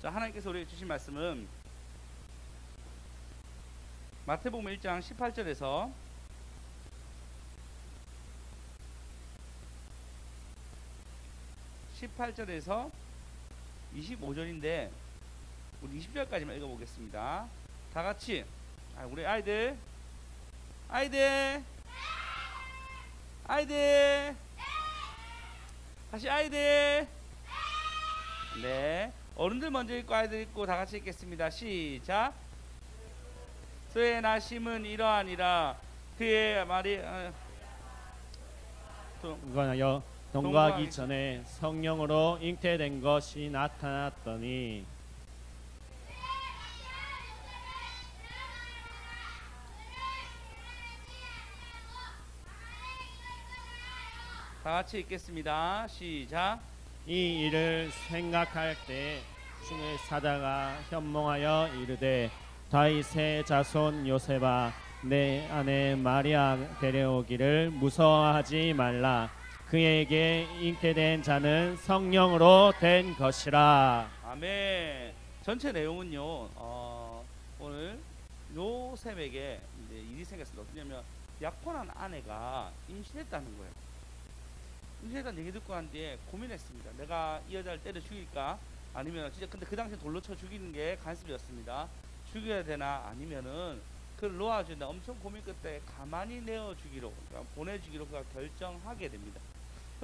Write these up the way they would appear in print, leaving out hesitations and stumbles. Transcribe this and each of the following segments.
자, 하나님께서 우리에게 주신 말씀은 마태복음 1장 18절에서 25절인데 우리 20절까지만 읽어보겠습니다. 다 같이 우리 아이들 다시 아이들. 네, 어른들 먼저 읽고 아이들 읽고 다 같이 읽겠습니다. 시작. 그의 나심은 이러하니라. 그의 말이 건하여 동거하기 전에 성령으로 잉태된 것이 나타났더니 다 같이 읽겠습니다. 시작. 이 일을 생각할 때 중에 사자가 현몽하여 이르되 다윗의 자손 요셉아 내 아내 마리아 데려오기를 무서워하지 말라. 그에게 잉태된 자는 성령으로 된 것이라. 아멘. 전체 내용은요. 오늘 요셉에게 이제 일이 생겼습니다. 어떠냐면 약혼한 아내가 임신했다는 거예요. 임신했다는 얘기 듣고 난 뒤에 고민했습니다. 내가 이 여자를 때려 죽일까? 아니면 진짜 근데 그 당시에 돌로 쳐 죽이는 게 간섭이었습니다. 죽여야 되나 아니면은 그를 놓아준다. 엄청 고민 끝에 가만히 내어주기로, 그러니까 보내주기로 그가 결정하게 됩니다.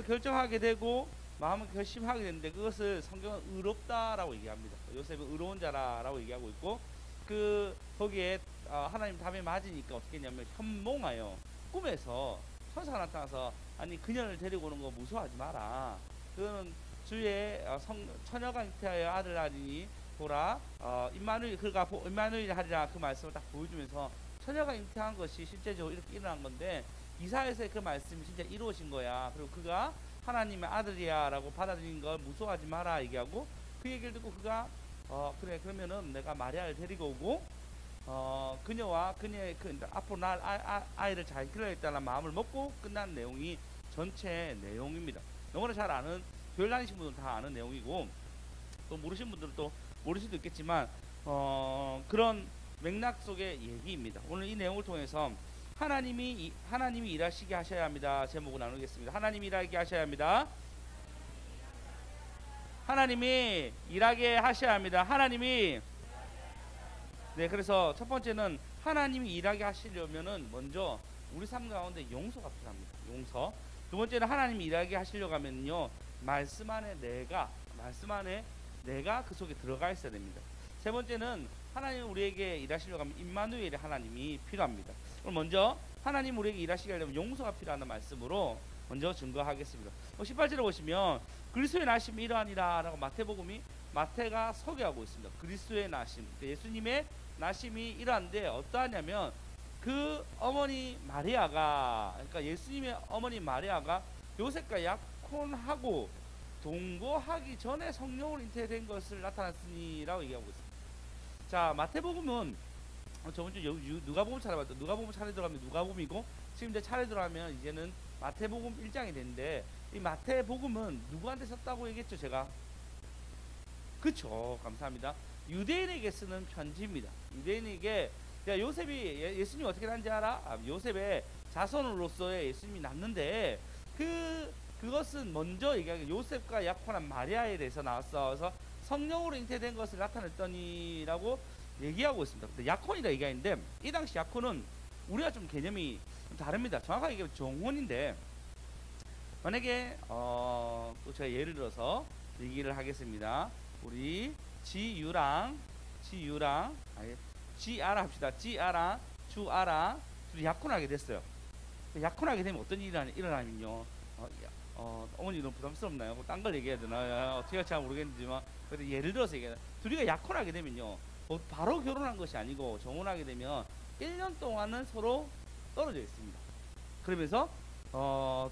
결정하게 되고 마음을 결심하게 되는데 그것을 성경은 의롭다라고 얘기합니다. 요셉은 의로운 자라라고 얘기하고 있고 거기에 하나님 답에 맞으니까 어떻게 했냐면 현몽하여 꿈에서 천사가 나타나서 아니 그녀를 데리고 오는 거 무서워하지 마라. 그거는 주의 처녀가 잉태하여 아들 낳으니 보라 임마누엘 그가 임마누엘 하리라 그 말씀을 딱 보여주면서 처녀가 잉태한 것이 실제적으로 이렇게 일어난 건데 이사야서의 그 말씀이 진짜 이루어진 거야. 그리고 그가 하나님의 아들이야 라고 받아들인 걸 무서워하지 마라 얘기하고 그 얘기를 듣고 그가 그래 그러면은 내가 마리아를 데리고 오고 그녀와 그녀의 앞으로 날 아이를 잘 키워야겠다는 마음을 먹고 끝난 내용이 전체 내용입니다. 영어를 잘 아는 교회 다니신 분들은 다 아는 내용이고 또 모르신 분들은 또 모를 수도 있겠지만 그런 맥락 속의 얘기입니다. 오늘 이 내용을 통해서 하나님이 일하시게 하셔야 합니다. 제목을 나누겠습니다. 하나님이 일하게 하셔야 합니다. 하나님이 일하게 하셔야 합니다. 하나님이 네, 그래서 첫 번째는 하나님이 일하게 하시려면은 먼저 우리 삶 가운데 용서가 필요합니다. 용서. 두 번째는 하나님이 일하게 하시려고 하면요 말씀 안에 내가 그 속에 들어가 있어야 됩니다. 세 번째는 하나님 우리에게 일하시려고 하면 임마누엘의 하나님이 필요합니다. 그럼 먼저 하나님 우리에게 일하시게 하려면 용서가 필요하다는 말씀으로 먼저 증거하겠습니다. 18절에 보시면 그리스도의 나심이 이러하니라 라고 마태가 소개하고 있습니다. 그리스도의 나심, 예수님의 나심이 이러한데 어떠하냐면 그 어머니 마리아가, 그러니까 예수님의 어머니 마리아가 요셉과 약혼하고 동거하기 전에 성령으로 잉태된 것을 나타났으니라고 얘기하고 있습니다. 자, 마태복음은 저번 주 누가복음 차례 봤죠. 누가복음 차례 들어가면 누가복음이고 지금 이제 차례 들어가면 이제는 마태복음 1장이 되는데 이 마태복음은 누구한테 썼다고 얘기했죠 제가? 그쵸, 감사합니다. 유대인에게 쓰는 편지입니다. 유대인에게 요셉이 예수님이 어떻게 났는지 알아? 요셉의 자손으로서의 예수님이 났는데 그것은 먼저 얘기하기 요셉과 약혼한 마리아에 대해서 나왔어서 성령으로 잉태된 것을 나타냈더니라고 얘기하고 있습니다. 근데 약혼이라 얘기하는데 이 당시 약혼은 우리가 좀 개념이 좀 다릅니다. 정확하게 얘기하면 정혼인데 만약에 또 제가 예를 들어서 얘기를 하겠습니다. 우리 지아라 합시다. 지아랑 주아랑 둘이 약혼하게 됐어요. 약혼하게 되면 어떤 일이 일어나면요. 어머니 너무 부담스럽나요? 딴 걸 얘기해야 되나? 어떻게 할지 잘 모르겠지만 그래도 예를 들어서 얘기해요. 둘이가 약혼하게 되면요. 바로 결혼한 것이 아니고 정혼하게 되면 1년 동안은 서로 떨어져 있습니다. 그러면서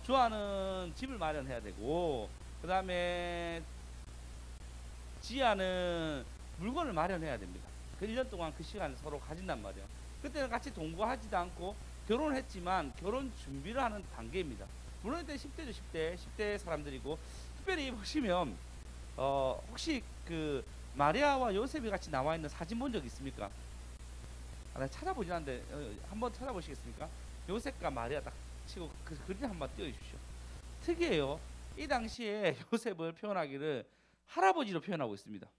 주아는 집을 마련해야 되고 그 다음에 지아는 물건을 마련해야 됩니다. 그 1년 동안 그 시간을 서로 가진단 말이에요. 그때는 같이 동거하지도 않고 결혼을 했지만 결혼 준비를 하는 단계입니다. 물론 이때 10대 사람들이고 특별히 보시면 혹시 그 마리아와 요셉이 같이 나와 있는 사진 본 적 있습니까? 내가 찾아보진 않는데 한번 찾아보시겠습니까? 요셉과 마리아 딱 치고 그 그림 한번 띄워주십시오. 특이해요. 이 당시에 요셉을 표현하기를 할아버지로 표현하고 있습니다.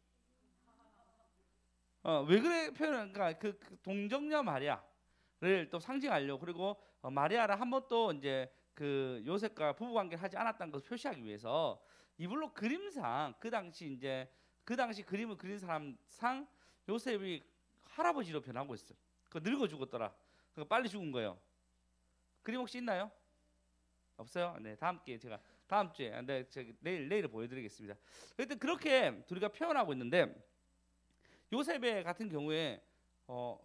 왜 그래 표현하니까 그 동정녀 마리아를 또 상징하려고, 그리고 마리아를 한 번도 이제 그 요셉과 부부 관계를 하지 않았다는 것을 표시하기 위해서 이불로 그림상 그 당시 그림을 그린 사람상 요셉이 할아버지로 변하고 있어요. 그 늙어 죽었더라. 그 빨리 죽은 거예요. 그림 혹시 있나요? 없어요? 네, 다음 주에 내일 보여드리겠습니다. 하여튼 그렇게 둘이가 표현하고 있는데, 요셉의 같은 경우에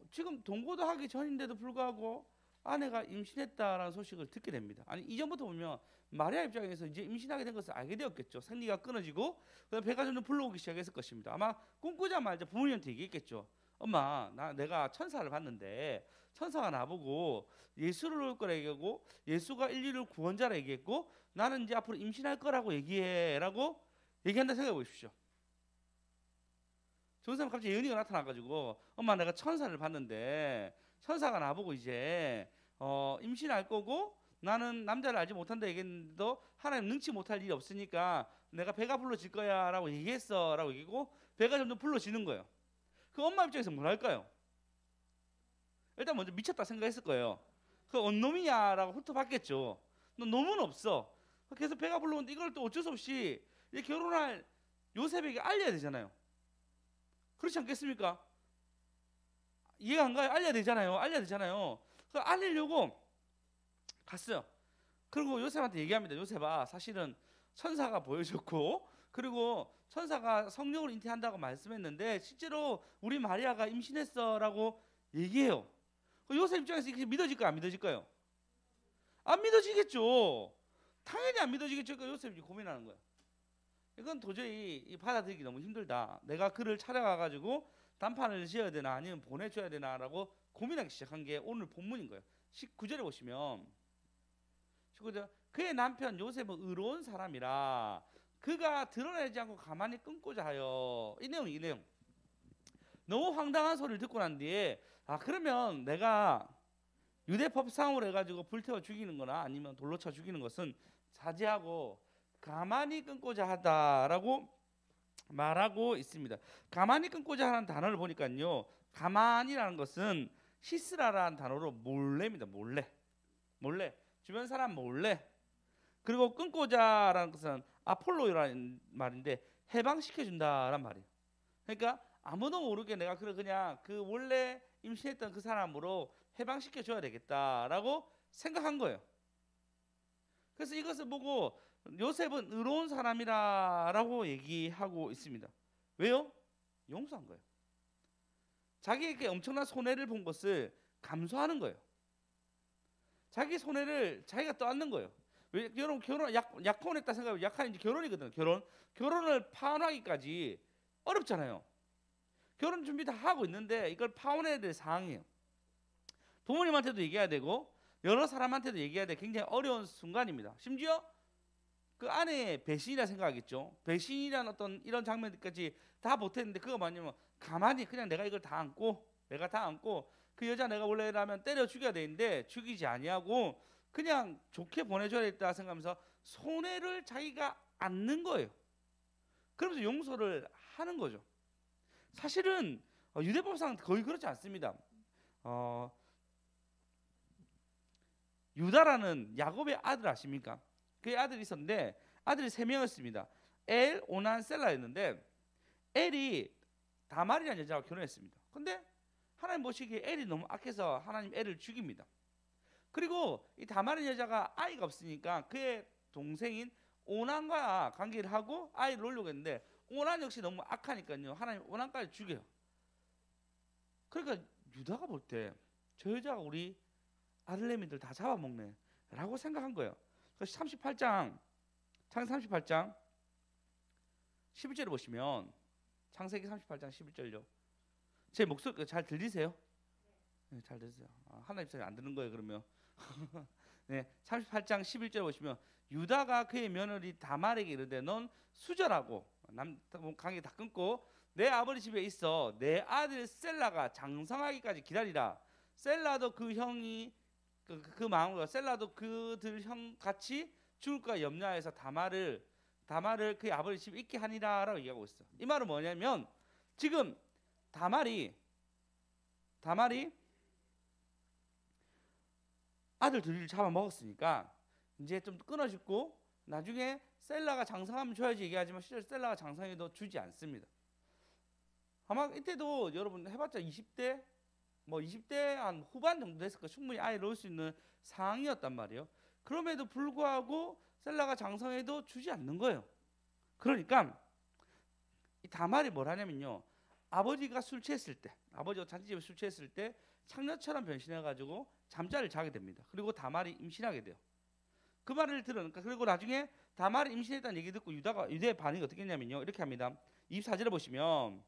지금 동거도 하기 전인데도 불구하고 아내가 임신했다라는 소식을 듣게 됩니다. 아니, 이전부터 보면 마리아 입장에서 이제 임신하게 된 것을 알게 되었겠죠. 생리가 끊어지고 그다음 배가 점점 불러오기 시작했을 것입니다. 아마 꿈꾸자마자 부모님한테 얘기했겠죠. 엄마, 내가 천사를 봤는데 천사가 나보고 예수를 올 거라 얘기하고 예수가 인류를 구원자라 얘기했고 나는 이제 앞으로 임신할 거라고 얘기해라고 얘기한다 생각해 보십시오. 조선사람 갑자기 예언이가 나타나가지고 엄마, 내가 천사를 봤는데 천사가 나보고 이제 임신할 거고 나는 남자를 알지 못한다 얘기했는데도 하나님 능치 못할 일이 없으니까 내가 배가 불러질 거야 라고 얘기했어 라고 얘기고 배가 점점 불러지는 거예요. 그 엄마 입장에서 뭘 할까요? 일단 먼저 미쳤다 생각했을 거예요. 그 언놈이냐 라고 훑어봤겠죠. 너 놈은 없어. 그래서 배가 불러오는데 이걸 또 어쩔 수 없이 이제 결혼할 요셉에게 알려야 되잖아요. 그렇지 않겠습니까? 이해가 안 가요? 알려야 되잖아요. 그 알리려고 갔어요. 그리고 요셉한테 얘기합니다. 요셉아, 사실은 천사가 보여줬고 그리고 천사가 성령을 잉태한다고 말씀했는데 실제로 우리 마리아가 임신했어라고 얘기해요. 요셉 입장에서 이게 믿어질까요? 안 믿어질까요? 안 믿어지겠죠. 당연히 안 믿어지겠죠. 그러니까 요셉이 고민하는 거예요. 이건 도저히 받아들이기 너무 힘들다. 내가 그를 찾아가가지고 단판을 지어야 되나 아니면 보내줘야 되나라고 고민하기 시작한 게 오늘 본문인 거예요. 19절에 보시면 19절, 그의 남편 요셉은 의로운 사람이라 그가 드러내지 않고 가만히 끊고자 하여. 이 내용 너무 황당한 소리를 듣고 난 뒤에 그러면 내가 유대 법상으로 해가지고 불태워 죽이는 거나 아니면 돌로 쳐 죽이는 것은 자제하고 가만히 끊고자 하다라고 말하고 있습니다. 가만히 끊고자 하는 단어를 보니까요, 가만히라는 것은 히스라라는 단어로 몰래입니다. 몰래 주변 사람 몰래. 그리고 끊고자라는 것은 아폴로라는 말인데 해방시켜 준다란 말이에요. 그러니까 아무도 모르게 내가 그냥 그 원래 임신했던 그 사람으로 해방시켜 줘야 되겠다라고 생각한 거예요. 그래서 이것을 보고 요셉은 의로운 사람이라고 얘기하고 있습니다. 왜요? 용서한 거예요. 자기에게 엄청난 손해를 본 것을 감수하는 거예요. 자기 손해를 자기가 떠안는 거예요. 왜 결혼 약혼했다 생각하면 약한 이제 결혼이거든요. 결혼을 파혼하기까지 어렵잖아요. 결혼 준비 다 하고 있는데 이걸 파혼해야 될 상황이에요. 부모님한테도 얘기해야 되고 여러 사람한테도 얘기해야 돼. 굉장히 어려운 순간입니다. 심지어 그 아내의 배신이라 생각하겠죠. 배신이라는 어떤 이런 장면들까지 다 못했는데 그거 뭐냐면 가만히 그냥 내가 이걸 다 안고 그 여자 내가 원래라면 때려 죽여야 되는데 죽이지 아니하고 그냥 좋게 보내줘야겠다 생각하면서 손해를 자기가 안는 거예요. 그러면서 용서를 하는 거죠. 사실은 유대법상 거의 그렇지 않습니다. 유다라는 야곱의 아들 아십니까? 그의 아들이 있었는데 아들이 3명이었습니다. 엘, 오난, 셀라였는데 엘이 다말이라는 여자와 결혼했습니다. 근데 하나님 보시기에 엘이 너무 악해서 하나님 엘을 죽입니다. 그리고 이 다말이라는 여자가 아이가 없으니까 그의 동생인 오난과 관계를 하고 아이를 놓으려고 했는데 오난 역시 너무 악하니까요. 하나님 오난까지 죽여요. 그러니까 유다가 볼 때 저 여자가 우리 아들내미들 다 잡아먹네 라고 생각한 거예요. 그래서 38장 창세기 38장 11절을 보시면 창세기 38장 11절요. 제 목소리 잘 들리세요? 네, 잘 들으세요. 하나님 소리 안 듣는 거예요 그러면. 네, 38장 11절 보시면 유다가 그의 며느리 다말에게 이르되 넌 수절하고 강에 다 끊고 내 아버지 집에 있어 내 아들 셀라가 장성하기까지 기다리라. 셀라도 그 형이 그 마음으로 셀라도 그들 형 같이 죽을까 염려해서 다말을 그의 아버지 집에 있게 하니라라고 얘기하고 있어. 이 말은 뭐냐면 지금 다말이 아들 둘을 잡아먹었으니까 이제 좀 끊어짓고 나중에 셀라가 장성하면 줘야지 얘기하지만 실제로 셀라가 장성해도 주지 않습니다. 아마 이때도 여러분 해봤자 20대 뭐 20대 한 후반 정도 됐을까 충분히 아예 넣을 수 있는 상황이었단 말이에요. 그럼에도 불구하고 셀라가 장성해도 주지 않는 거예요. 그러니까 이 다말이 뭘 하냐면요, 아버지가 술 취했을 때, 아버지가 잔치집에 술 취했을 때 창녀처럼 변신해가지고 잠자리를 자게 됩니다. 그리고 다말이 임신하게 돼요. 그 말을 들으니까 그리고 나중에 다말이 임신했다는 얘기 듣고 유대의 반응이 어떻게 했냐면요, 이렇게 합니다. 24절에 보시면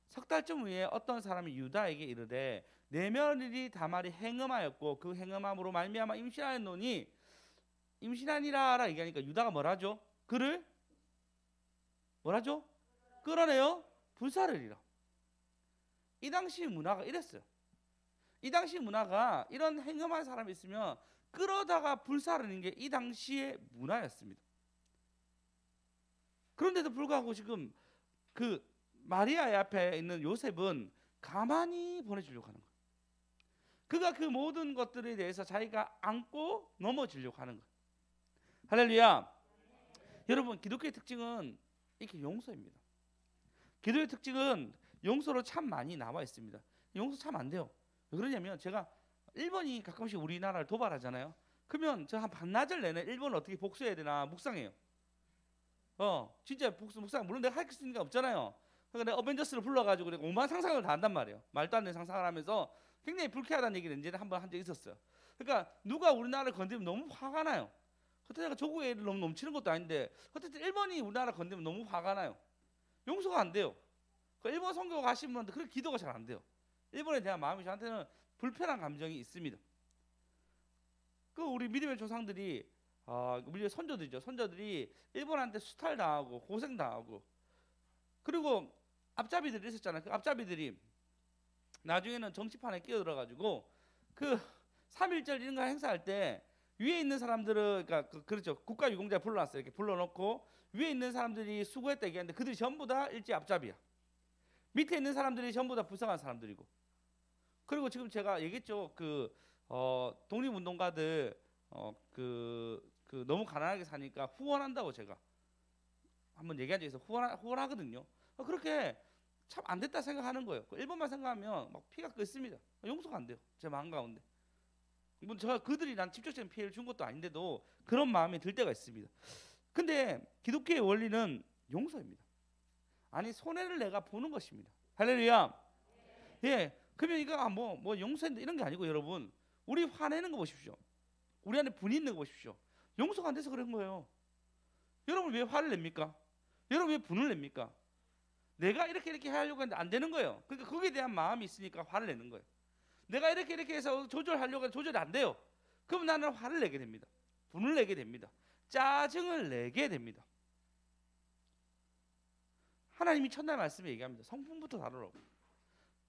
석 달쯤 후에 어떤 사람이 유다에게 이르되 내 며느리 다말이 행음하였고 그 행음함으로 말미암아 임신하였노니 임신하니라라 얘기하니까 유다가 뭐라죠? 그를 뭐라죠? 끌어내요 불사르리라. 이 당시 문화가 이랬어요. 이 당시 문화가 이런 행음한 사람이 있으면 끌어다가 불사르는 게 이 당시의 문화였습니다. 그런데도 불구하고 지금 그 마리아의 앞에 있는 요셉은 가만히 보내주려고 하는 거예요. 그가 그 모든 것들에 대해서 자기가 안고 넘어지려고 하는 거예요. 할렐루야. 여러분, 기독교의 특징은 이렇게 용서입니다. 기도의 특징은 용서로 참 많이 나와 있습니다. 용서 참 안 돼요. 왜 그러냐면 제가 일본이 가끔씩 우리나라를 도발하잖아요. 그러면 저 한 반나절 내내 일본을 어떻게 복수해야 되나 묵상해요. 진짜 묵상. 물론 내가 할 수 있는 게 없잖아요. 그러니까 내가 어벤져스를 불러가지고 내가 오만 상상을 다 한단 말이에요. 말도 안 되는 상상을 하면서 굉장히 불쾌하다는 얘기를 이제 한번 한 적이 있었어요. 그러니까 누가 우리나라를 건드리면 너무 화가 나요. 그때 내가 조국의 애를 너무 넘치는 것도 아닌데 어쨌든 일본이 우리나라 건드리면 너무 화가 나요. 용서가 안 돼요. 그 일본 선교 가신 분한테 그렇게 기도가 잘 안 돼요. 일본에 대한 마음이 저한테는 불편한 감정이 있습니다. 그 우리 믿음의 조상들이 우리 선조들이죠. 선조들이 일본한테 수탈 당하고 고생 당하고 그리고 앞잡이들이 있었잖아요. 그 앞잡이들이 나중에는 정치판에 끼어들어가지고 그 3.1절 이런 거 행사할 때 위에 있는 사람들은 그러니까 그렇죠. 국가유공자 불러놨어요. 이렇게 불러놓고 위에 있는 사람들이 수고했다 얘기하는데 그들이 전부 다 일제 앞잡이야. 밑에 있는 사람들이 전부 다 불쌍한 사람들이고. 그리고 지금 제가 얘기했죠. 독립운동가들 너무 가난하게 사니까 후원한다고 제가 한번 얘기한 적이 있어요. 후원하거든요. 그렇게 참 안 됐다 생각하는 거예요. 일본만 생각하면 막 피가 끓습니다. 용서가 안 돼요. 제 마음 가운데. 뭐 제가 그들이 난 직접적인 피해를 준 것도 아닌데도 그런 마음이 들 때가 있습니다. 근데 기독교의 원리는 용서입니다. 아니 손해를 내가 보는 것입니다. 할렐루야. 예. 그러면 이거 뭐 용서인데 이런 게 아니고 여러분 우리 화내는 거 보십시오. 우리 안에 분이 있는 거 보십시오. 용서가 안 돼서 그런 거예요. 여러분 왜 화를 냅니까? 여러분 왜 분을 냅니까? 내가 이렇게 하려고 하는데 안 되는 거예요. 그러니까 거기에 대한 마음이 있으니까 화를 내는 거예요. 내가 이렇게 해서 조절하려고 하는데 조절이 안 돼요. 그럼 나는 화를 내게 됩니다. 분을 내게 됩니다. 짜증을 내게 됩니다. 하나님이 첫날 말씀에 얘기합니다. 성품부터 다루라고.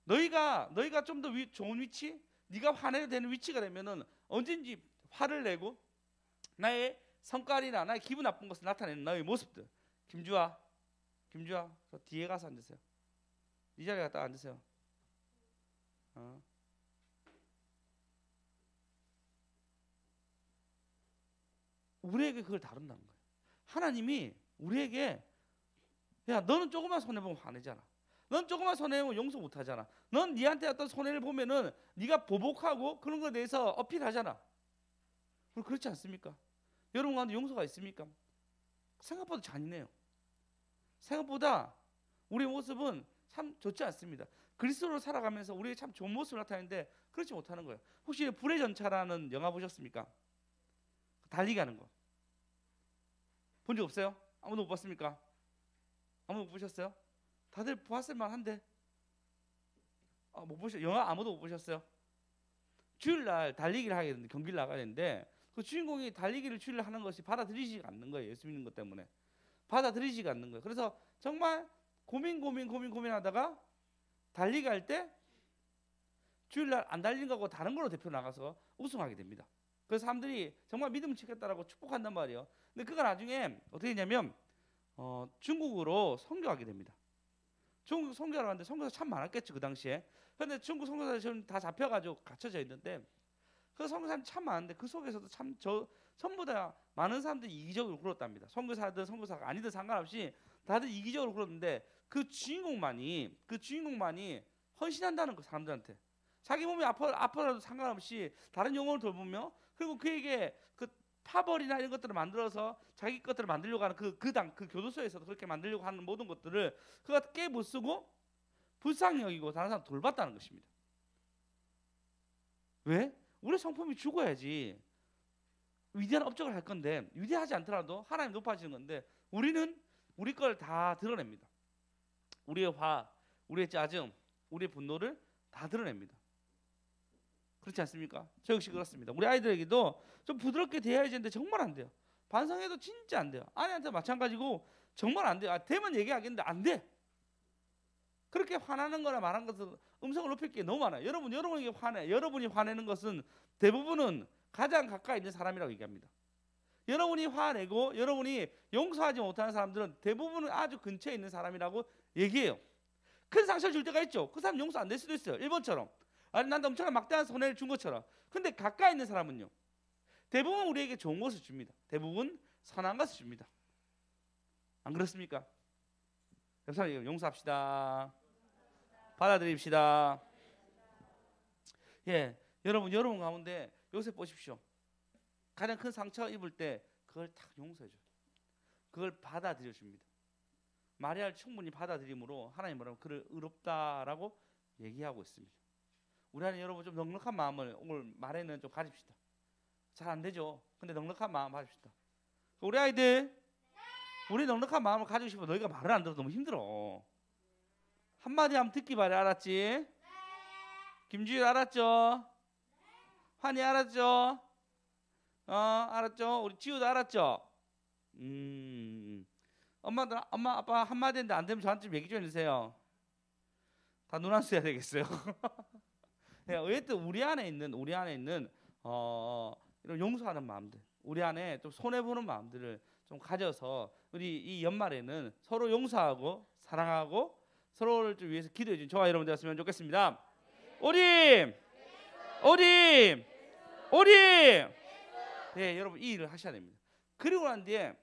너희가 좀 더 좋은 위치, 네가 화내야 되는 위치가 되면은 언제든지 화를 내고 나의 성깔이나 나의 기분 나쁜 것을 나타내는 너의 모습들. 김주아, 저 뒤에 가서 앉으세요. 이 자리에 갔다 앉으세요. 우리에게 그걸 다룬다는 거예요. 하나님이 우리에게 야 너는 조금만 손해보면 화내잖아. 넌 조금만 손해보면 용서 못하잖아. 넌 니한테 어떤 손해를 보면은 네가 보복하고 그런 거에 대해서 어필하잖아. 그렇지 않습니까? 여러분 가운데 용서가 있습니까? 생각보다 잔인해요. 생각보다 우리의 모습은 참 좋지 않습니다. 그리스도로 살아가면서 우리의 참 좋은 모습을 나타내는데 그렇지 못하는 거예요. 혹시 불의 전차라는 영화 보셨습니까? 달리기 하는 거. 본 적 없어요? 아무도 못 봤습니까? 아무도 못 보셨어요? 다들 보았을 만한데 못 보셨어요? 영화 아무도 못 보셨어요? 주일날 달리기를 하게 되는데 경기를 나가야 되는데 그 주인공이 달리기를 주일날 하는 것이 받아들이지가 않는 거예요. 예수 믿는 것 때문에 받아들이지가 않는 거예요. 그래서 정말 고민하다가 달리기 할 때 주일날 안 달린 거고 다른 걸로 대표 나가서 우승하게 됩니다. 그래서 사람들이 정말 믿음 지켰다라고 축복한단 말이에요. 근데 그가 나중에 어떻게 되냐면 중국으로 선교하게 됩니다. 중국 선교하러 갔는데 선교사 참 많았겠죠 그 당시에. 그런데 중국 선교사들 지금 다 잡혀가지고 갇혀져 있는데 그 선교사님 참 많은데 그 속에서도 참 전부 다 많은 사람들이 이기적으로 굴었답니다. 선교사든 선교사가 아니든 상관없이 다들 이기적으로 굴었는데 그 주인공만이 헌신한다는 거 사람들한테. 자기 몸이 아파도 상관없이 다른 영혼을 돌보며 그리고 그에게 그 파벌이나 이런 것들을 만들어서 자기 것들을 만들려고 하는 그 교도소에서도 그렇게 만들려고 하는 모든 것들을 그가 깨부수고 불쌍히 여기고 다른 사람 돌봤다는 것입니다. 왜? 우리 성품이 죽어야지 위대한 업적을 할 건데 위대하지 않더라도 하나님 높아지는 건데 우리는 우리 걸 다 드러냅니다. 우리의 화, 우리의 짜증, 우리의 분노를 다 드러냅니다. 그렇지 않습니까? 저 역시 그렇습니다. 우리 아이들에게도 좀 부드럽게 대해야지 하는데 정말 안 돼요. 반성해도 진짜 안 돼요. 아내한테 마찬가지고 정말 안 돼요. 되면 얘기하겠는데 안 돼. 그렇게 화나는 거나 말한 것은 음성을 높일 게 너무 많아요. 여러분이 화내는 것은 대부분은 가장 가까이 있는 사람이라고 얘기합니다. 여러분이 화내고 여러분이 용서하지 못하는 사람들은 대부분은 아주 근처에 있는 사람이라고 얘기해요. 큰 상처를 줄 때가 있죠. 그 사람 용서 안 될 수도 있어요. 1번처럼. 아니 나한테 엄청난 막대한 손해를 준 것처럼. 근데 가까이 있는 사람은요. 대부분 우리에게 좋은 것을 줍니다. 대부분 선한 것을 줍니다. 안 그렇습니까? 그래서 용서합시다. 받아들입시다. 예, 여러분 가운데 요셉 보십시오. 가장 큰 상처 입을 때 그걸 딱 용서해줘요. 그걸 받아들여줍니다. 마리아를 충분히 받아들임으로 하나님 뭐라고 그를 의롭다라고 얘기하고 있습니다. 우리 안에 여러분 좀 넉넉한 마음을 오늘 말에는 좀 가집시다. 잘 안 되죠. 근데 넉넉한 마음 가집시다. 우리 아이들 우리 넉넉한 마음을 가지고 싶어. 너희가 말을 안 들어도 너무 힘들어. 한마디 하면 듣기 바래. 알았지? 김주일 알았죠? 환희 알았죠? 알았죠? 우리 지우도 알았죠? 엄마 아빠 한마디 했는데 안 되면 저한테 좀 얘기 좀 해주세요. 다 눈 안 써야 되겠어요. 어쨌든 우리 안에 있는 이런 용서하는 마음들, 우리 안에 좀 손해 보는 마음들을 좀 가져서 우리 이 연말에는 서로 용서하고 사랑하고 서로를 좀 위해서 기도해 주는 저와 여러분 되었으면 좋겠습니다. 오림. 네, 여러분 이 일을 하셔야 됩니다. 그리고 난 뒤에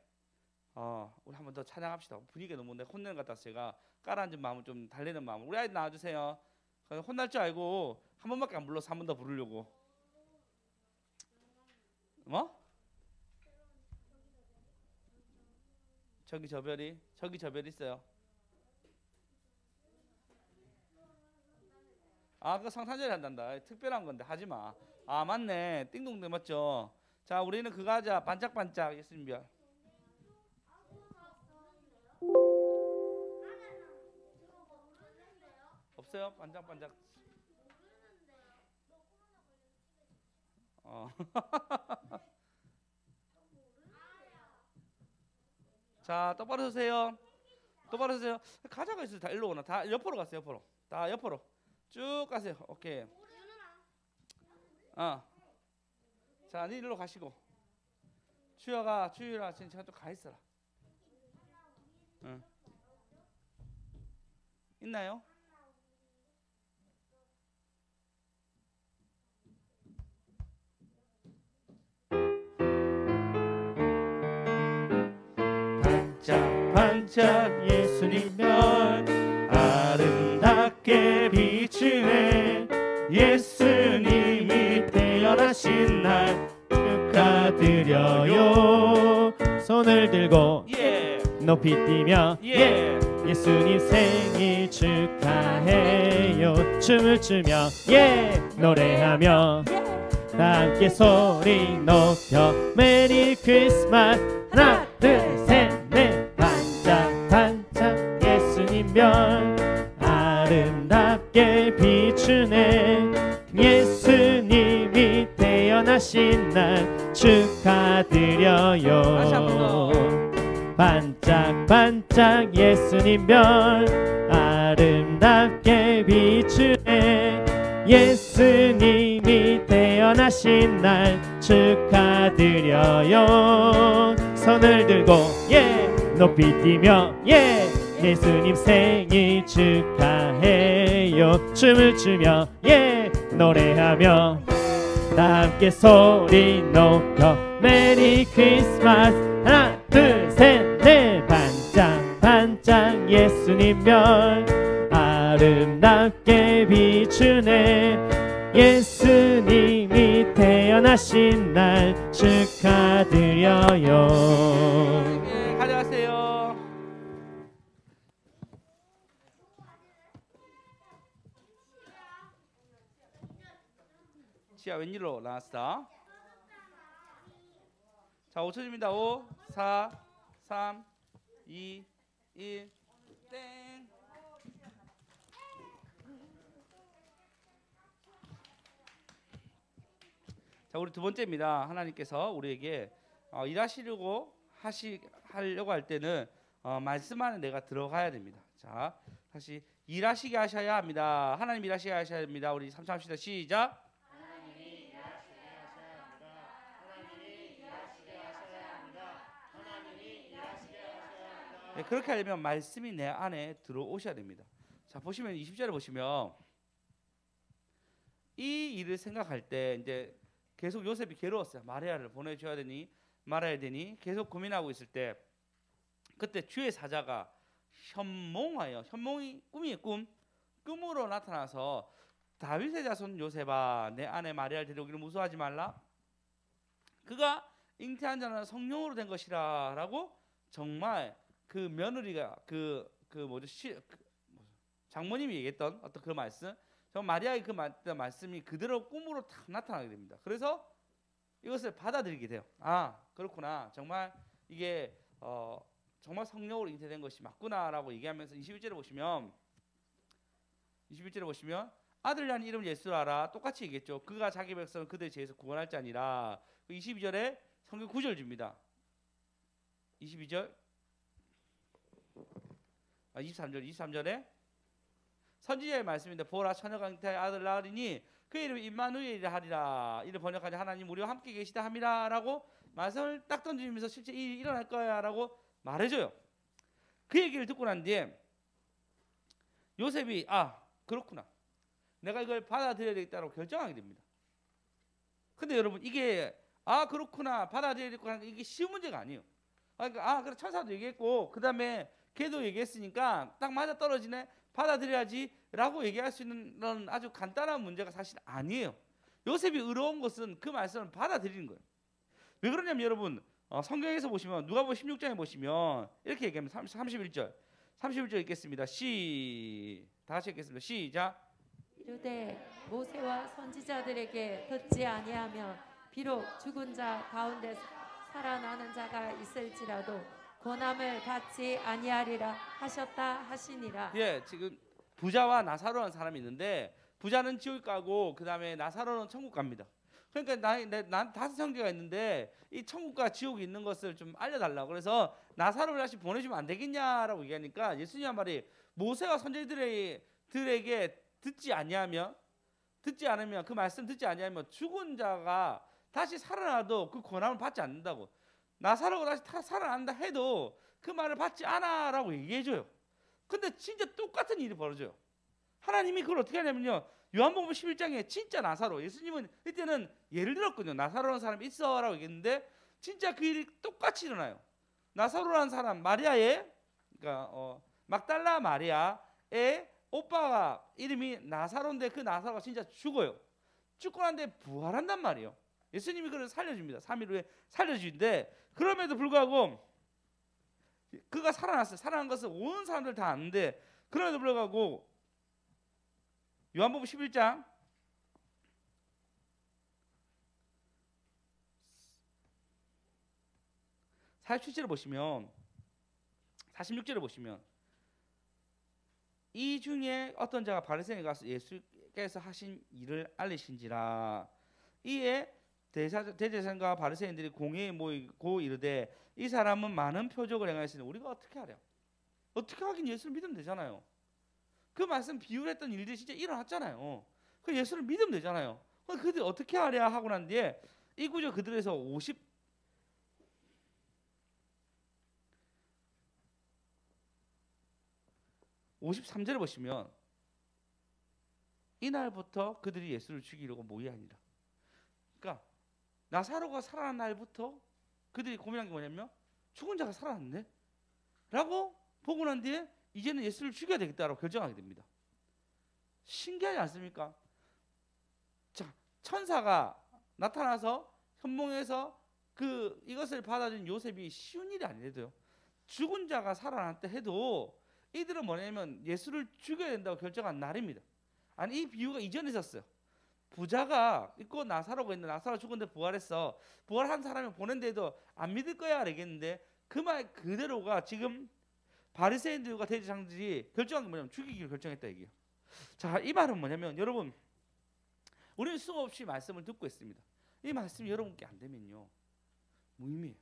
우리 한 번 더 찬양합시다. 분위기가 너무 내가 혼내는 것 같아서 제가 깔아앉은 마음을 좀 달래는 마음을. 우리 아이들 나와주세요. 혼날 줄 알고 한 번밖에 안 불러서 한 번 더 부르려고. 뭐? 저기 저 별이 있어요. 그거 성탄절에 한단다. 특별한 건데 하지마. 맞네. 띵동댕 맞죠? 자, 우리는 그거 하자. 반짝반짝 예수님별. 없어요? 반짝반짝. 자, 똑바로 서세요. 가자가 있어요. 다 일로 오나. 다 옆으로 가세요. 다 옆으로. 쭉 가세요. 오케이. 자, 니 일로 가시고. 주유라 진짜 좀 가 있어라. 있나요? 반짝 예수님 별 아름답게 비추네. 예수님이 태어나신 날 축하드려요. 손을 들고 높이 뛰며 예수님 생일 축하해요. 춤을 추며 노래하며 다 함께 소리 높여 메리 크리스마스. 하나 둘 셋 넷. 반짝 예수님 별 아름답게 비추네. 예수님이 태어나신 날 축하드려요. 다시 한 번 더. 반짝 반짝반짝 예수님 별 아름답게 비추네. 예수님이 태어나신 날 축하드려요. 손을 들고 높이 뛰며 예수님 생일 축하해요. 춤을 추며 노래하며 다 함께 소리 높여 메리 크리스마스. 하나 둘 셋 넷. 반짝반짝 예수님 별 아름답게 비추네. 예수님이 태어나신 날 축하드려요. 가져가세요. 지아 웬일로 나왔어? 자, 5초 줍니다. 5 4 3 2 1 땡. 자, 우리 두 번째입니다. 하나님께서 우리에게 일하시려고 하려고 할 때는 말씀 안에 내가 들어가야 됩니다. 자, 다시 일하시게 하셔야 합니다. 하나님 일하시게 하셔야 됩니다. 우리 3차 합시다. 시작. 하나님이 일하시게 하셔야 합니다. 하나님이 일하시게 하셔야 합니다. 하나님이 일하시게 하셔야 합니다. 네, 그렇게 하려면 말씀이 내 안에 들어오셔야 됩니다. 자, 보시면 20절에 보시면 이 일을 생각할 때 이제 계속 요셉이 괴로웠어요. 마리아를 보내줘야 되니 말아야 되니 계속 고민하고 있을 때 그때 주의 사자가 현몽하여, 현몽이 꿈이에요. 꿈으로 나타나서 다윗의 자손 요셉아, 내 아내 마리아를 데려오기를 무서워하지 말라. 그가 잉태한 자는 성령으로 된 것이라라고 정말 그 며느리가 장모님이 얘기했던 어떤 그 말씀, 저 마리아의 그 말씀이 그대로 꿈으로 딱 나타나게 됩니다. 그래서 이것을 받아들이게 돼요. 아, 그렇구나. 정말 이게 정말 성령으로 잉태된 것이 맞구나라고 얘기하면서 21절에 보시면 아들 낳은 이름 예수를 알아. 똑같이 얘기했죠. 그가 자기 백성을 그들의 죄에서 구원할 자니라. 22절에 성경 9절 줍니다. 22절 23절에 선지자의 말씀인데 보라 처녀가 잉태하여 아들 낳으리니 그 이름이 임마누엘이라 하리라. 이를 번역하자 하나님 우리와 함께 계시다 함이라라고 말씀을 딱 던지면서 실제 이 일이 일어날 거야라고 말해줘요. 그 얘기를 듣고 난 뒤에 요셉이 그렇구나, 내가 이걸 받아들여야 되겠다고 결정하게 됩니다. 근데 여러분 이게 그렇구나 받아들여야 되겠고 이게 쉬운 문제가 아니에요. 그러니까 그래 천사도 얘기했고 그 다음에 걔도 얘기했으니까 딱 맞아 떨어지네, 받아들여야지 라고 얘기할 수 있는 그런 아주 간단한 문제가 사실 아니에요. 요셉이 의로운 것은 그 말씀을 받아들이는 거예요. 왜 그러냐면 여러분 성경에서 보시면 누가복음 16장에 보시면 이렇게 얘기합니다. 31절 읽겠습니다. 다 같이 읽겠습니다. 시작. 이르되 모세와 선지자들에게 듣지 아니하면 비록 죽은 자 가운데 살아나는 자가 있을지라도 고난을 받지 아니하리라 하셨다 하시니라. 지금 부자와 나사로라는 사람이 있는데 부자는 지옥 가고 그 다음에 나사로는 천국 갑니다. 그러니까 난 5 형제가 있는데 이 천국과 지옥이 있는 것을 좀 알려달라고 그래서 나사로를 다시 보내주면 안 되겠냐라고 얘기하니까 예수님 한 말이 모세와 선지자들에게 듣지 않으면 그 말씀 듣지 아니하면 죽은 자가 다시 살아나도 그 고난을 받지 않는다고. 나사로가 다시 살아난다 해도 그 말을 받지 않아라고 얘기해줘요. 근데 진짜 똑같은 일이 벌어져요. 하나님이 그걸 어떻게 하냐면요, 요한복음 11장에 진짜 나사로, 예수님은 이때는 예를 들었거든요. 나사로라는 사람이 있어라고 얘기했는데 진짜 그 일이 똑같이 일어나요. 나사로라는 사람 마리아의, 그러니까 막달라 마리아의 오빠가 이름이 나사로인데 그 나사로가 진짜 죽어요. 죽고 난데 부활한단 말이에요. 예수님이 그를 살려줍니다. 3일 후에 살려주는데 그럼에도 불구하고 그가 살아났어요. 살아난 것을 온 사람들 다 아는데 그럼에도 불구하고 요한복음 11장 47절에 보시면 46절에 보시면 이 중에 어떤 자가 바리새인에 가서 예수께서 하신 일을 알리신지라. 이에 대제사장과 바리새인들이 공회에 모이고 이르되 이 사람은 많은 표적을 행하였으니 우리가 어떻게 하랴? 어떻게 하긴 예수를 믿으면 되잖아요. 그 말씀 비유를 했던 일들이 진짜 일어났잖아요. 그 예수를 믿으면 되잖아요. 그들이 어떻게 하랴 하고 난 뒤에 이 구절 그들에서 53절에 보시면 이날부터 그들이 예수를 죽이려고 모이하니라. 그러니까 나사로가 살아난 날부터 그들이 고민한 게 뭐냐면 죽은 자가 살아났네 라고 보고 난 뒤에 이제는 예수를 죽여야 되겠다라고 결정하게 됩니다. 신기하지 않습니까? 자, 천사가 나타나서 현몽에서 이것을 받아준 요셉이 쉬운 일이 아니래도요. 죽은 자가 살아났다 해도 이들은 뭐냐면 예수를 죽여야 된다고 결정한 날입니다. 아니 이 비유가 이전에 있었어요. 부자가 있고 나사로가 있는데 나사로 죽었는데 부활했어. 부활한 사람이 보낸데도 안 믿을 거야 알겠는데 그 말 그대로가 지금 바리새인들과 대제사장들이 결정한 게 뭐냐면 죽이기를 결정했다 얘기예요. 자, 이 말은 뭐냐면 여러분 우리는 수없이 말씀을 듣고 있습니다. 이 말씀이 여러분께 안 되면요 무의미해요.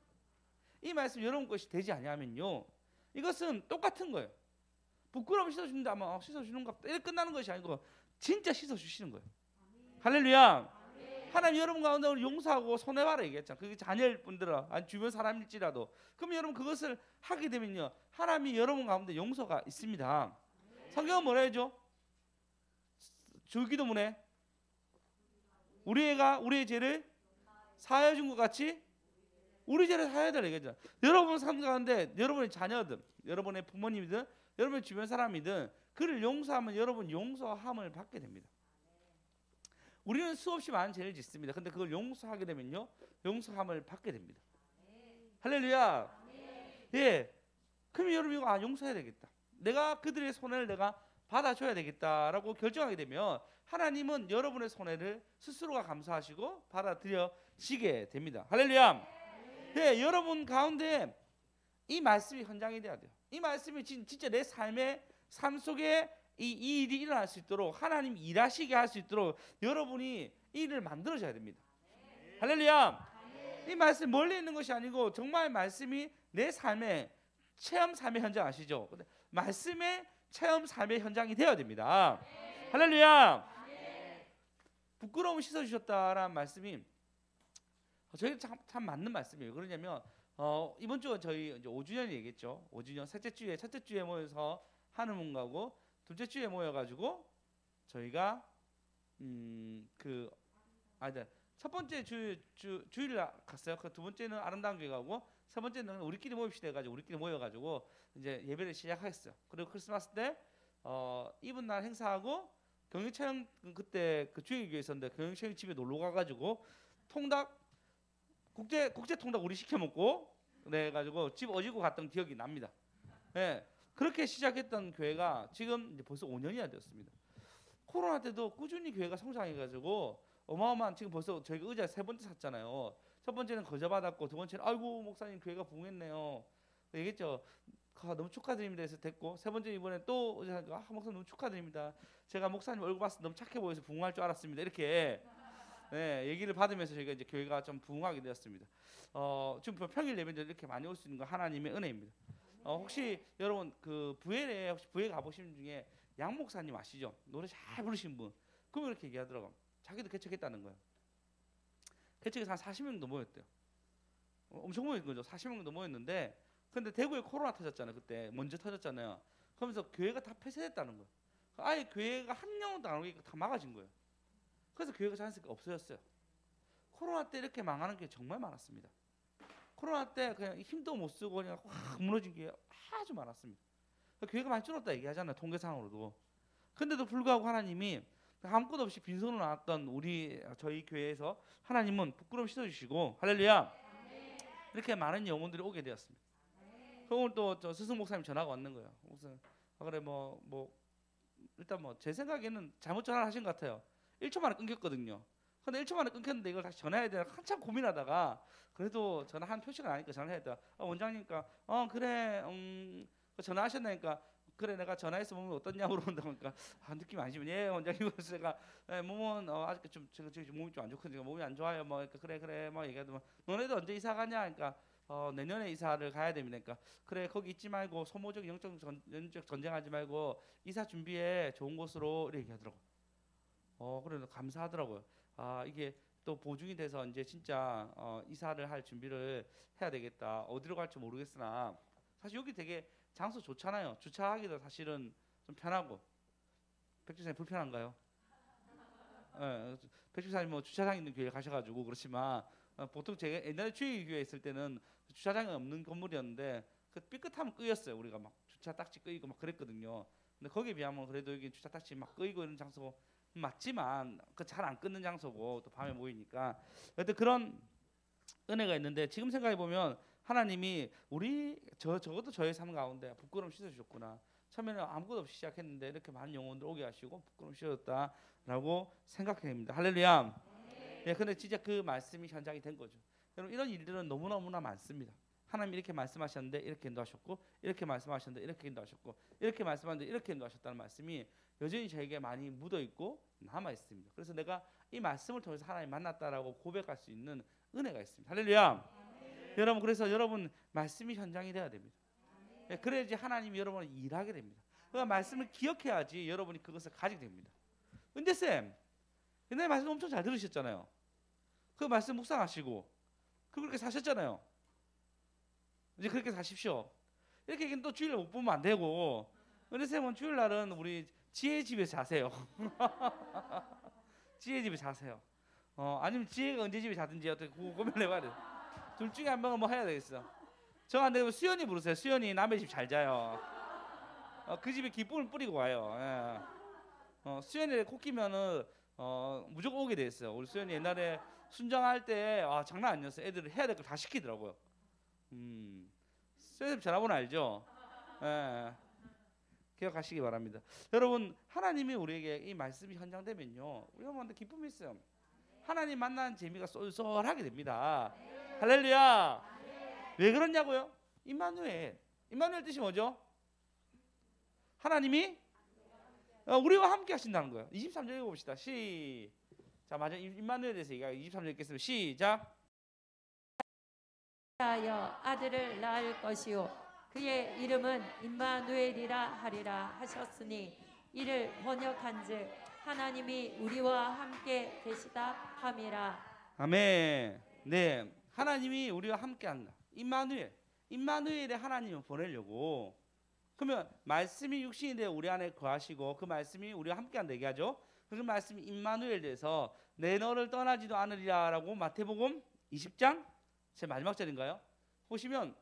이 말씀 여러분 것이 되지 아니하면요 이것은 똑같은 거예요. 부끄러움 씻어주는데 아마 씻어주는 것 같다 이렇게 끝나는 것이 아니고 진짜 씻어주시는 거예요. 할렐루야. 하나님 여러분 가운데 오늘 용서하고 손해봐라 얘기했잖아. 그게 자녀분들아 아니 주변 사람일지라도 그럼 여러분 그것을 하게 되면요 하나님이 여러분 가운데 용서가 있습니다. 성경은 뭐라 해줘? 주기도문에 우리의 죄를 사하여 준 것 같이 우리 죄를 사해야 되라 얘기했잖아. 여러분 삶 가운데 여러분의 자녀든 여러분의 부모님이든 여러분의 주변 사람이든 그를 용서하면 여러분 용서함을 받게 됩니다. 우리는 수없이 많은 죄를 짓습니다. 근데 그걸 용서하게 되면요 용서함을 받게 됩니다. 할렐루야. 예. 그럼 여러분 이거 용서해야 되겠다. 내가 그들의 손해를 내가 받아줘야 되겠다라고 결정하게 되면 하나님은 여러분의 손해를 스스로가 감수하시고 받아들여지게 됩니다. 할렐루야. 네, 여러분 가운데 이 말씀이 현장이 돼야 돼요. 이 말씀이 진짜 내 삶 속에 이 일이 일어날 수 있도록 하나님 일하시게 할 수 있도록 여러분이 이 일을 만들어줘야 됩니다. 할렐루야. 이 말씀 멀리 있는 것이 아니고 정말 말씀이 내 삶의 체험 삶의 현장 아시죠? 말씀의 체험 삶의 현장이 되어야 됩니다. 할렐루야. 부끄러움을 씻어주셨다라는 말씀이 저희 참 맞는 말씀이에요. 그러냐면 이번 주 저희 이제 5주년 얘기했죠. 5주년 첫째 주에 모여서 하는 문가고 둘째 주에 모여가지고 저희가 첫 번째 주일 갔어요. 그 두 번째는 아름다운 교회 가고 세 번째는 우리끼리 모입시다 해가지고 우리끼리 모여가지고 이제 예배를 시작했어요. 그리고 크리스마스 때 이분 날 행사하고 경영체험 그때 그 주일교회 있었는데 경영체험 집에 놀러 가가지고 통닭 국제 통닭 우리 시켜 먹고 그래가지고 집 어지고 갔던 기억이 납니다. 네, 그렇게 시작했던 교회가 지금 이제 벌써 5년이나 되었습니다. 코로나 때도 꾸준히 교회가 성장해가지고 어마어마한 지금 벌써 저희가 의자 3번째 샀잖아요. 첫 번째는 거저 받았고 두 번째는 아이고 목사님 교회가 부흥했네요. 얘기했죠. 너무 축하드립니다 해서 됐고 세 번째 이번에 또 의자 목사님 너무 축하드립니다. 제가 목사님 얼굴 봤을 때 너무 착해 보여서 부흥할 줄 알았습니다. 이렇게 네, 얘기를 받으면서 저희가 이제 교회가 좀 부흥하게 되었습니다. 지금 평일 예배도 이렇게 많이 올 수 있는 건 하나님의 은혜입니다. 혹시 여러분 그 부엘에 혹시 부엘 가보신 분 중에 양 목사님 아시죠? 노래 잘 부르신 분. 그분 이렇게 얘기하더라고. 자기도 개척했다는 거예요. 개척에서 한 40명도 모였대요. 엄청 모인 거죠. 40명도 모였는데 근데 대구에 코로나 터졌잖아요. 그때 먼저 터졌잖아요. 그러면서 교회가 다 폐쇄됐다는 거예요. 아예 교회가 한 명도 안 오니까 다 막아진 거예요. 그래서 교회가 자연스럽게 없어졌어요. 코로나 때 이렇게 망하는 게 정말 많았습니다. 코로나 때 그냥 힘도 못 쓰고 그냥 확 무너진 게 아주 많았습니다. 교회가 많이 줄었다 얘기하잖아요. 통계상으로도. 근데도 불구하고 하나님이 아무것도 없이 빈손으로 나왔던 저희 교회에서 하나님은 부끄러움 씻어주시고 할렐루야 이렇게 많은 영혼들이 오게 되었습니다. 오늘 또 저 스승 목사님 전화가 왔는 거예요. 목사님 그래 일단 제 생각에는 잘못 전화를 하신 것 같아요. 1초 만에 끊겼거든요. 근데 1초 만에 끊겼는데 이걸 다시 전화해야 되나 한참 고민하다가 그래도 전화 한 표시가 나니까 전화해야 돼. 원장님과 그래 전화하셨나니까 그래 내가 전화해서 몸이 어떻냐 물어본다 보니까 느낌 안 좋으면 예 원장님 그래서 제가 몸은 아직 좀 제가 몸이 좀 안 좋거든요. 몸이 안 좋아요. 뭐 그러니까 그래 뭐 얘기하더만 너네도 언제 이사 가냐? 그러니까 내년에 이사를 가야 됩니다. 그러니까 그래 거기 있지 말고 소모적 영적 전쟁하지 말고 이사 준비해 좋은 곳으로 이렇게 얘기하더라고. 그래 감사하더라고요. 이게 또 보증이 돼서 이제 진짜 이사를 할 준비를 해야 되겠다. 어디로 갈지 모르겠으나 사실 여기 되게 장소 좋잖아요. 주차하기도 사실은 좀 편하고. 백주사님 불편한가요? 백주사님 뭐 주차장 있는 교회 가셔가지고 그렇지만 보통 제가 옛날에 주일교회 있을 때는 주차장이 없는 건물이었는데 그 삐끗하면 끄였어요. 우리가 막 주차 딱지 끄이고 막 그랬거든요. 근데 거기에 비하면 그래도 여기 주차 딱지 막 끄이고 이런 장소 맞지만 그 잘 안 끊는 장소고 또 밤에 모이니까 하여튼 그런 은혜가 있는데 지금 생각해 보면 하나님이 우리 적어도 저의 삶 가운데 부끄러움 씻어주셨구나. 처음에는 아무것도 없이 시작했는데 이렇게 많은 영혼들 오게 하시고 부끄러움 씻어줬다라고 생각해 됩니다. 할렐루야. 네, 근데 진짜 그 말씀이 현장이 된 거죠. 여러분 이런 일들은 너무나 많습니다. 하나님 이렇게 말씀하셨는데 이렇게 인도하셨고 이렇게 말씀하셨는데 이렇게 인도하셨고 이렇게 말씀하셨는데 이렇게 인도하셨다는 말씀이 여전히 저에게 많이 묻어 있고 남아 있습니다. 그래서 내가 이 말씀을 통해서 하나님 만났다라고 고백할 수 있는 은혜가 있습니다. 할렐루야. 여러분 그래서 여러분 말씀이 현장이 돼야 됩니다. 그래야지 하나님이 여러분을 일하게 됩니다. 그 말씀을 기억해야지 여러분이 그것을 가지게 됩니다. 은재 쌤, 옛날에 말씀 엄청 잘 들으셨잖아요. 그 말씀 묵상하시고 그렇게 사셨잖아요. 이제 그렇게 사십시오. 이렇게 얘기는 또 주일날 못 보면 안 되고 은혜 쌤은 주일날은 우리 지혜 집에서 자세요. 지혜 집에 자세요. 아니면 지혜가 언제 집에 자든지 어떻게 고민해봐야 돼. 둘 중에 한 명은 뭐 해야 되겠어. 저 안 되면 수연이 부르세요. 수연이 남의 집 잘 자요. 그 집에 기쁨을 뿌리고 와요. 수연이 코 끼면은 무조건 오게 돼 있어요. 우리 수연이 옛날에 순정할 때 장난 아니었어요. 애들을 해야 될 걸 다 시키더라고요. 수연이 전화번호 알죠? 기억하시기 바랍니다. 여러분 하나님이 우리에게 이 말씀이 현장되면요 우리가 뭔데 기쁨이 있어요. 하나님 만나는 재미가 쏠쏠하게 됩니다. 할렐루야. 왜 그러냐고요? 임마누엘 뜻이 뭐죠? 하나님이 우리와 함께 하신다는 거예요. 23절 읽어봅시다. 자, 맞아. 임마누엘에 대해서 얘기하고 23절 읽겠습니다. 시작. 하여 아들을 낳을 것이요 그의 이름은 임마누엘이라 하리라 하셨으니 이를 번역한즉 하나님이 우리와 함께 계시다 함이라. 아멘. 네, 하나님이 우리와 함께한다. 임마누엘의 하나님을 보내려고. 그러면 말씀이 육신이 되어 우리 안에 거하시고 그 말씀이 우리와 함께한다 얘기하죠. 그 말씀이 임마누엘에 대해서 내 너를 떠나지도 않으리라라고 마태복음 20장 제 마지막 절인가요? 보시면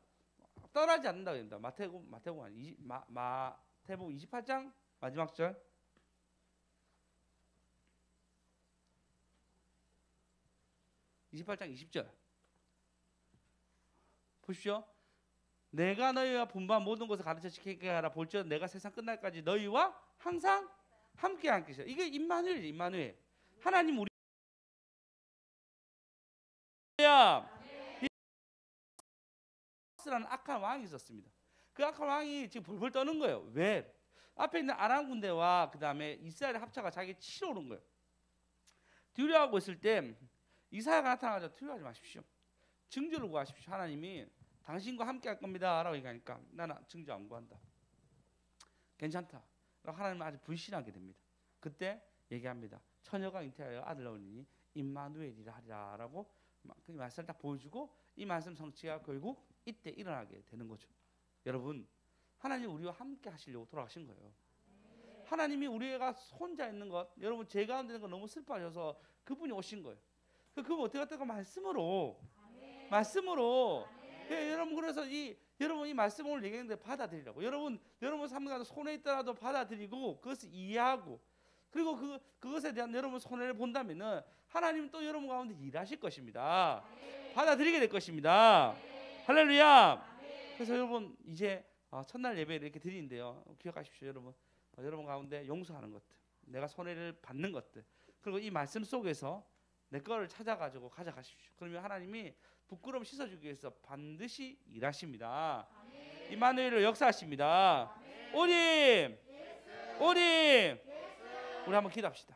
떠나지 않는다고 합니다. 마태복음 아니 마태복음 28장 마지막 절. (28장 20절) 보십시오. 내가 너희와 분부한 모든 것을 가르쳐 지키게 하라. 볼지어다 내가 세상 끝날까지 너희와 항상 함께 계시다. 이게 임마누엘이죠. 임마누엘. 하나님 우리 라는 악한 왕이 있었습니다. 그 악한 왕이 지금 벌벌 떠는 거예요. 왜? 앞에 있는 아람 군대와 그 다음에 이스라엘 합차가 자기 치러 오는 거예요. 두려워하고 있을 때 이사야가 나타나서 두려워하지 마십시오. 증거를 구하십시오. 하나님이 당신과 함께 할 겁니다 라고 얘기하니까 나는 증거 안 구한다. 괜찮다. 하나님은 아주 불신하게 됩니다. 그때 얘기합니다. 처녀가 잉태하여 아들 낳으니 임마누엘이라 하리라 라고 그 말씀을 딱 보여주고 이 말씀 성취가 결국 이때 일어나게 되는 거죠. 여러분 하나님 우리와 함께 하시려고 돌아가신 거예요. 하나님이 우리가 혼자 있는 것, 여러분 제 가운데 있는 거 너무 슬퍼하셔서 그분이 오신 거예요. 그분 어떻게 했다가 말씀으로. 예, 여러분 그래서 여러분 이 말씀 오늘 얘기했는데 받아들이라고. 여러분 삶 가운데 손해 있더라도 받아들이고 그것을 이해하고 그리고 그것에 대한 여러분 손해를 본다면은 하나님 또 여러분 가운데 일하실 것입니다. 받아들이게 될 것입니다. 할렐루야. 그래서 여러분 이제 첫날 예배를 이렇게 드리는데요. 기억하십시오. 여러분 가운데 용서하는 것들, 내가 손해를 받는 것들, 그리고 이 말씀 속에서 내 거를 찾아가지고 가져가십시오. 그러면 하나님이 부끄러움 씻어주기 위해서 반드시 일하십니다. 임마누엘을 역사하십니다. 우리 한번 기도합시다.